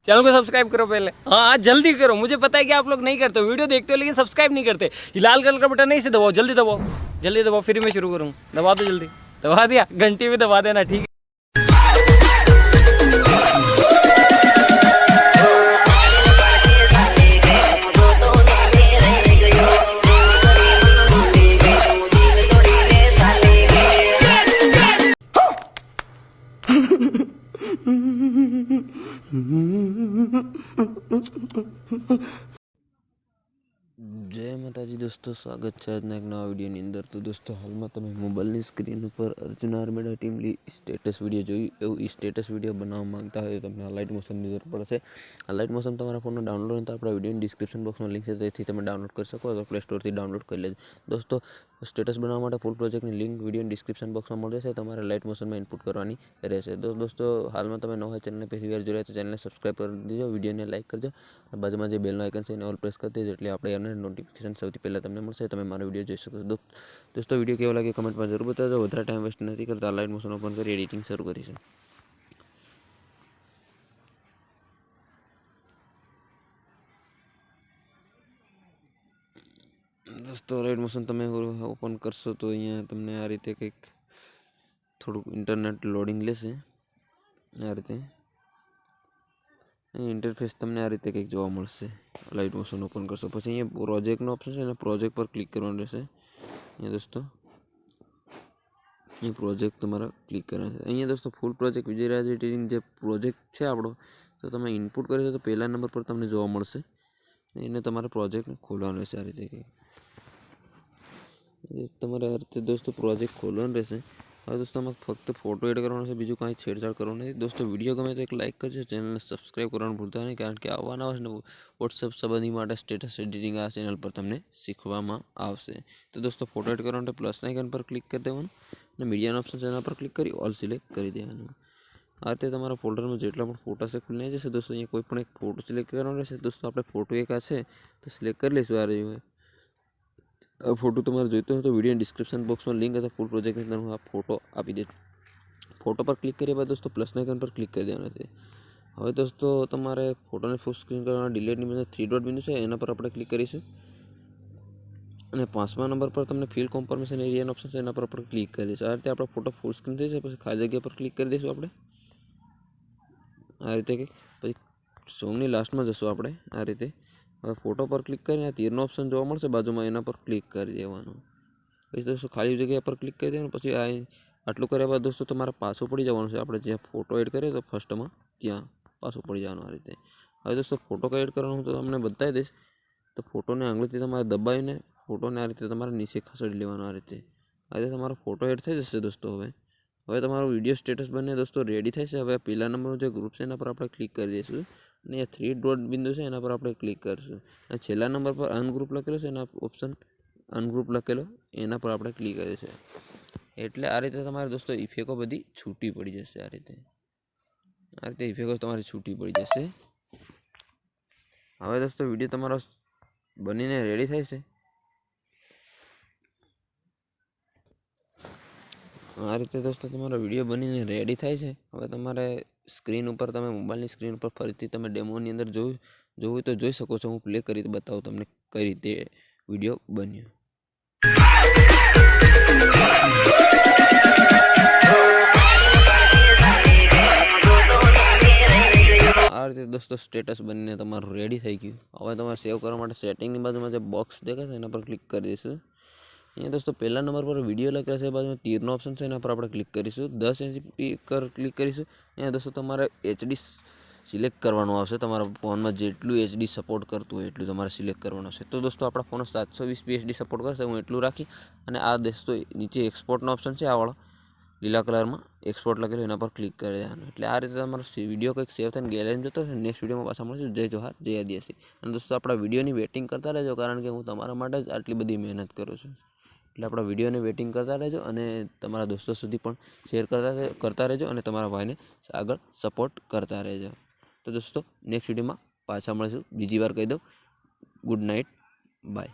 Channel को subscribe करो पहले। हाँ जल्दी करो, मुझे पता है कि आप लोग नहीं करते हो, वीडियो देखते हो लेकिन सब्सक्राइब नहीं करते। ये लाल कलर का बटन नहीं, इसे दबाओ, जल्दी दबाओ, जल्दी दबाओ, फिर मैं शुरू करूँ। दबा दो जल्दी, दबा दिया, घंटी भी दबा देना, ठीक है। जय माताजी दोस्तों, स्वागत है आज एक नवा वीडियो अंदर। तो दोस्तों हाल में તમે મોબાઈલની સ્ક્રીન ઉપર અર્જુન આર્મેડા ટીમની સ્ટેટસ વિડીયો જોઈ એવું સ્ટેટસ વિડીયો બનાવવા માંગતા હોય તો તમને લાઇટ મોશનની જરૂર પડશે। આ લાઇટ મોશન તમારા ફોનમાં ડાઉનલોડ તો આપણા વિડીયોની ડિસ્ક્રિપ્શન બોક્સમાં લિંક છે, તેથી તમે ડાઉનલોડ કરી શકો તો પ્લે સ્ટોરથી ડાઉનલોડ કરી લેજો। દોસ્તો સ્ટેટસ બનાવવા માટે ફૂલ પ્રોજેક્ટની લિંક વિડીયોની ડિસ્ક્રિપ્શન બોક્સમાં મળી જશે, તમારે લાઇટ મોશનમાં ઇનપુટ કરવાની રહેશે। તો દોસ્તો હાલમાં તમે નવા ચેનલને પહેલી વાર જોઈ રહ્યા તો ચેનલને સબસ્ક્રાઇબ કરી દેજો, વિડીયોને લાઇક કરજો, બાજુમાં જે બેલનો આઇકન છે એને ઓલ પ્રેસ કરી દેજો એટલે આપણે એમને નોટિફિકેશન સૌથી પહેલાં તમને મળશે, તમે મારો વિડીયો જોઈ શકો છો। દોસ્તો વિડીયો કેવો લાગે કમેન્ટમાં જરૂર બતાવજો। વધારે ટાઈમ વેસ્ટ નથી કરતા, લાઇટ મોશન ઓપન કરી એડિટિંગ શરૂ કરીશું। દોસ્તો લાઇટ મોશન તમે ઓપન કરશો તો અહીંયા તમને આ રીતે કંઈક થોડુંક ઇન્ટરનેટ લોડિંગ લેશે। આ રીતે ઇન્ટરફેસ તમને આ રીતે કંઈક જોવા મળશે। લાઇટ મોશન ઓપન કરશો પછી અહીંયા પ્રોજેક્ટનો ઓપ્શન છે ને, પ્રોજેક્ટ પર ક્લિક કરવાનું રહેશે। અહીંયા દોસ્તો એ પ્રોજેક્ટ તમારે ક્લિક કરવાનું છે। અહીંયા દોસ્તો ફૂલ પ્રોજેક્ટ વિજયરાજ એડિટિંગ જે પ્રોજેક્ટ છે આપણો, તો તમે ઇનપુટ કરી તો પહેલા નંબર પર તમને જોવા મળશે। એને તમારે પ્રોજેક્ટને ખોલવાનું રહેશે। આ રીતે કંઈક તમારે આ રીતે દોસ્તો પ્રોજેક્ટ ખોલવાનું રહેશે। હવે દોસ્તો આમાં ફક્ત ફોટો એડ કરવાનો છે, બીજું કાંઈ છેડછાડ કરવાનું નથી। દોસ્તો વિડીયો ગમે તો એક લાઇક કરજો, ચેનલને સબસ્ક્રાઈબ કરવાનું ભૂલતા નહીં, કારણ કે આવવાના વોટ્સએપ સંબંધી માટે સ્ટેટસ એડિટિંગ આ ચેનલ પર તમને શીખવામાં આવશે। તો દોસ્તો ફોટો એડ કરવા માટે પ્લસના આઇકન પર ક્લિક કરી દેવાનું અને મીડિયાનો ઓપ્શન છે એના પર ક્લિક કરી ઓલ સિલેક્ટ કરી દેવાનું। આ રીતે તમારા ફોલ્ડરમાં જેટલા પણ ફોટા છે ખુલી જશે। દોસ્તો અહીંયા કોઈ પણ એક ફોટો સિલેક્ટ કરવાનો રહેશે। દોસ્તો આપણે ફોટો એક આ છે તો સિલેક્ટ કરી લઈશું। આ રહ્યું આ ફોટો તમારે જોઈતો હોય તો વિડીયો ડિસ્ક્રિપ્શન બોક્સમાં લિંક અથવા ફૂલ પ્રોજેક્ટની અંદર હું આ ફોટો આપી દઈશ। ફોટો પર ક્લિક કર્યા બાદ દોસ્તો પ્લસના આઇકન પર ક્લિક કરી દેવાનું છે। હવે દોસ્તો તમારે ફોટોને ફૂલ સ્ક્રીન કરવાના ડિલીટની અંદર 3 ડોટ બિંદુ છે એના પર આપણે ક્લિક કરીશું અને 5મા નંબર પર તમને ફિલ કોન્ફર્મેશન એરિયાનો ઓપ્શન છે એના પર આપણે ક્લિક કરી દઈશું। આ રીતે આપણો ફોટો ફૂલ સ્ક્રીન થઈ જશે, પછી ખાલી જગ્યા પર ક્લિક કરી દઈશું આપણે આ રીતે। પછી સોંગની લાસ્ટમાં જશું આપણે આ રીતે। હવે ફોટો પર ક્લિક કરીને તીરનો ઓપ્શન જોવા મળશે બાજુમાં, એના પર ક્લિક કરી દેવાનું। પછી દોસ્તો ખાલી જગ્યા પર ક્લિક કરી દેવાનું। પછી આ આટલું કર્યા બાદ દોસ્તો તમારે પાછું પડી જવાનું છે, આપણે જ્યાં ફોટો એડ કર્યો તો ફર્સ્ટમાં ત્યાં પાછું પડી જવાનું આ રીતે। હવે દોસ્તો ફોટો કઈ એડ કરવાનો હું તો તમને બતાવી દઈશ। તો ફોટોને આંગળીથી તમારે દબાવીને ફોટોને આ રીતે તમારે નીચે ખસેડી લેવાનો આ રીતે તમારો ફોટો એડ થઈ જશે દોસ્તો। હવે તમારો વિડીયો સ્ટેટસ બને દોસ્તો રેડી થાય છે। હવે પહેલા નંબરનું જે ગ્રુપ છે એના પર આપણે ક્લિક કરી દઈશું અને આ 3 ડોટ બિંદુ છે એના પર આપણે ક્લિક કરીશું અને છેલ્લા નંબર પર અનગ્રુપ લખેલો છે એના ઓપ્શન અનગ્રુપ લખેલો એના પર આપણે ક્લિક કરીશું। એટલે આ રીતે તમારે દોસ્તો ઇફેક્ટો બધી છૂટી પડી જશે। આ રીતે ઇફેક્ટો તમારી છૂટી પડી જશે। હવે દોસ્તો વિડીયો તમારો બનીને રેડી થાય છે। આ રીતે દોસ્તો તમારો વિડીયો બનીને રેડી થાય છે। હવે તમારે સ્ક્રીન ઉપર તમે મોબાઈલની સ્ક્રીન ઉપર ફરીથી તમે ડેમોની અંદર જોવું તો જોઈ શકો છો। હું પ્લે કરી બતાવું તમને કઈ રીતે વિડીયો બન્યો। આ રીતે દોસ્તો સ્ટેટસ બનીને તમારું રેડી થઈ ગયું। હવે તમારે સેવ કરવા માટે સેટિંગની બાજુમાં જે બોક્સ દેખાશે એના પર ક્લિક કરી દઈશું। અહીંયા દોસ્તો પહેલા નંબર પર વિડીયો લખેલા છે, બાજુમાં તીરનો ઓપ્શન છે એના પર આપણે ક્લિક કરીશું। 10 MB પર ક્લિક કરીશું। અહીંયા દોસ્તો તમારે HD સિલેક્ટ કરવાનું આવશે, તમારા ફોનમાં જેટલું HD સપોર્ટ કરતું હોય એટલું તમારે સિલેક્ટ કરવાનું આવશે। તો દોસ્તો આપણા ફોનમાં 720p HD સપોર્ટ કરશે, હું એટલું રાખી અને આ દોસ્તો નીચે એક્સપોર્ટનો ઓપ્શન છે આ વાળો લીલા કલરમાં એક્સપોર્ટ લખેલું એના પર ક્લિક કરી દેવાનું। એટલે આ રીતે તમારો વિડીયો કંઈક સેવ થઈને ગેલેરીમાં જતો હશે। નેક્સ્ટ વિડીયોમાં પાછા મળીશું। જય જોહાર, જય આદિવાસી। અને દોસ્તો આપણા વિડીયોની વેટિંગ કરતા રહેજો, કારણ કે હું તમારા માટે જ આટલી બધી મહેનત કરું છું। એટલે આપણા વિડીયોને વેટિંગ કરતા રહેજો અને તમારા દોસ્તો સુધી પણ શેર કરતા રહેજો અને તમારા ભાઈને આગળ સપોર્ટ કરતા રહેજો। તો દોસ્તો નેક્સ્ટ વિડીયોમાં પાછા મળીશું। બીજી વાર કહી દઉં, ગુડ નાઇટ, બાય।